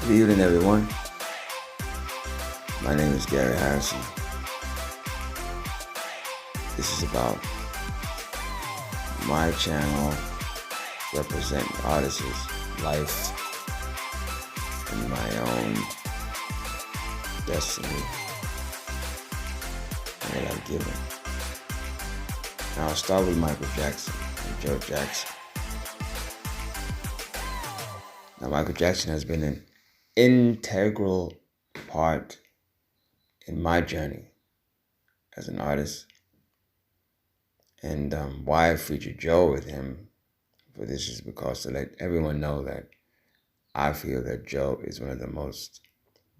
Good evening, everyone. My name is Gary Harrison. This is about my channel representing artists' life and my own destiny and what I've given. Now I'll start with Michael Jackson and Joe Jackson. Now Michael Jackson has been an integral part in my journey as an artist. And why I featured Joe with him for this is because to let everyone know that I feel that Joe is one of the most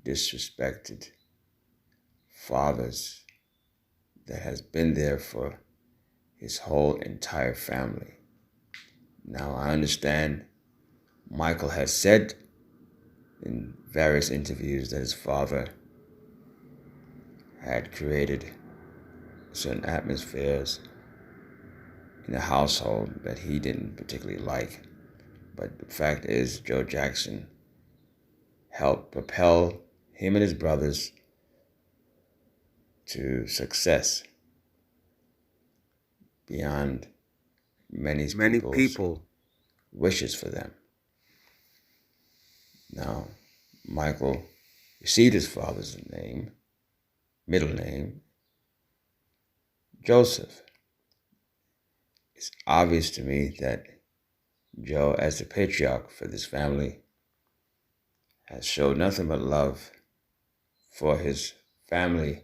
disrespected fathers that has been there for his whole entire family. Now, I understand Michael has said in various interviews that his father had created certain atmospheres in the household that he didn't particularly like. But the fact is, Joe Jackson helped propel him and his brothers to success beyond many people's wishes for them. Now, Michael received his father's name, middle name, Joseph. It's obvious to me that Joe, as the patriarch for this family, has showed nothing but love for his family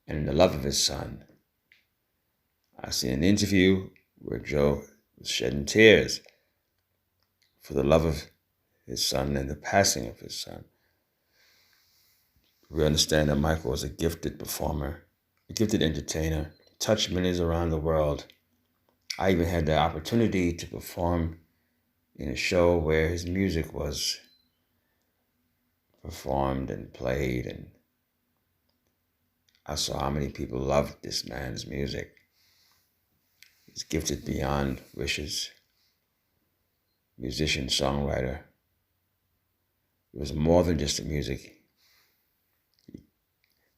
and the love of his son. I seen an interview where Joe was shedding tears for the love of his son and the passing of his son. We understand that Michael was a gifted performer, a gifted entertainer, touched millions around the world. I even had the opportunity to perform in a show where his music was performed and played, and I saw how many people loved this man's music. He's gifted beyond wishes, musician, songwriter. It was more than just the music.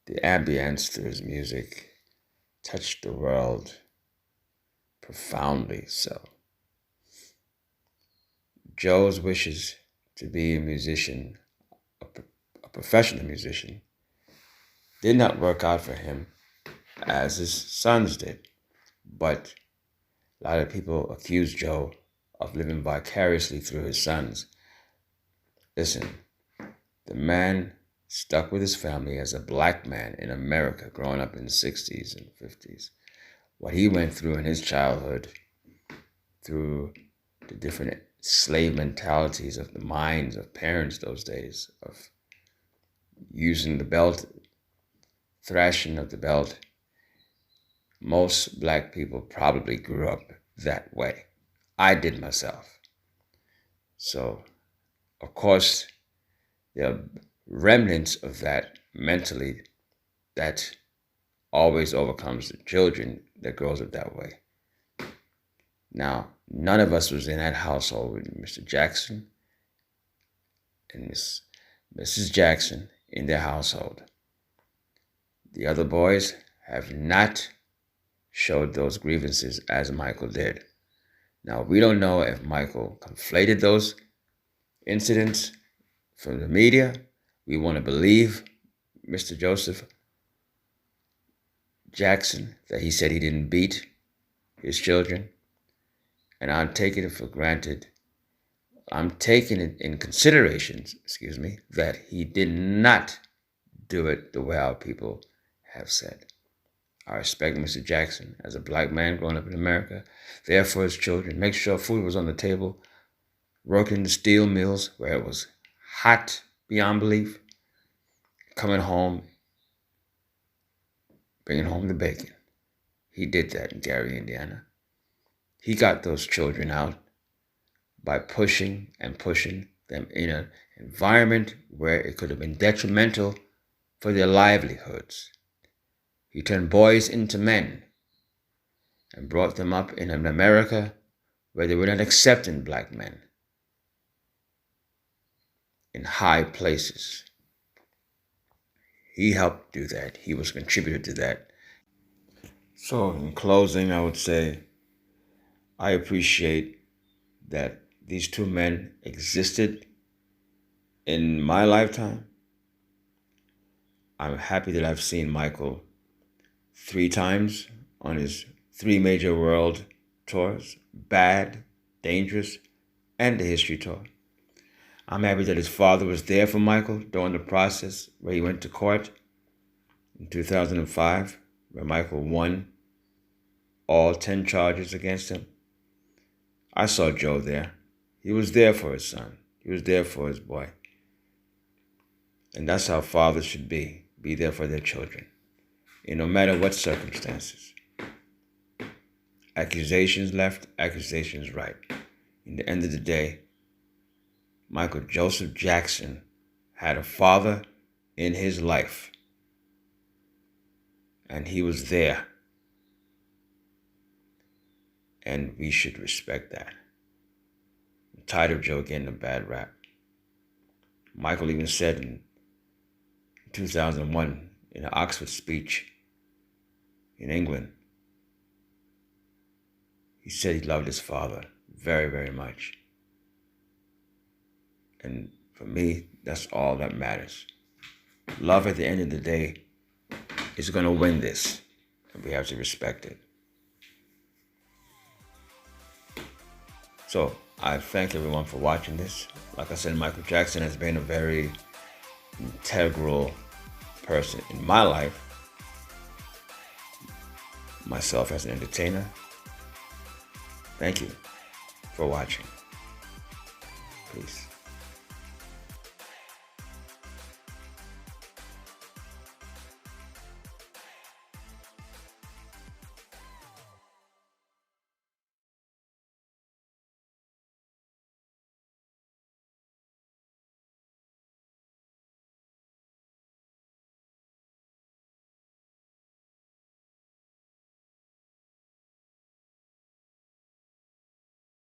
The ambience through his music touched the world profoundly so. Joe's wishes to be a musician, a professional musician, did not work out for him as his sons did. But a lot of people accuse Joe of living vicariously through his sons. Listen, the man stuck with his family as a black man in America growing up in the 60s and 50s. What he went through in his childhood, through the different slave mentalities of the minds of parents those days, of using the belt, thrashing of the belt. Most black people probably grew up that way. I did myself. So, of course, there are remnants of that mentally that always overcomes the children that grows up that way. Now, none of us was in that household with Mr. Jackson and Mrs. Jackson in their household. The other boys have not showed those grievances as Michael did. Now, we don't know if Michael conflated those incidents from the media. We want to believe Mr. Joseph Jackson that he said he didn't beat his children. And I'm taking it for granted. I'm taking it in consideration, that he did not do it the way our people have said. I respect Mr. Jackson as a black man growing up in America, there for his children, make sure food was on the table, working the steel mills where it was hot beyond belief, coming home, bringing home the bacon. He did that in Gary, Indiana. He got those children out by pushing them in an environment where it could have been detrimental for their livelihoods. He turned boys into men and brought them up in an America where they were not accepting black men. in high places. He helped do that. He was a contributor to that. So in closing, I would say I appreciate that these two men existed in my lifetime. I'm happy that I've seen Michael 3 times on his 3 major world tours, Bad, Dangerous, and the History Tour. I'm happy that his father was there for Michael during the process where he went to court in 2005, where Michael won all 10 charges against him. I saw Joe there. He was there for his son. He was there for his boy. And that's how fathers should be there for their children, no matter what circumstances. Accusations left, accusations right. In the end of the day, Michael Joseph Jackson had a father in his life, and he was there. And we should respect that. I'm tired of Joe getting a bad rap. Michael even said in 2001 in an Oxford speech in England, he said he loved his father very, very much. And for me, that's all that matters. Love at the end of the day is going to win this, and we have to respect it. So I thank everyone for watching this. Like I said, Michael Jackson has been a very integral person in my life, myself as an entertainer. Thank you for watching. Peace.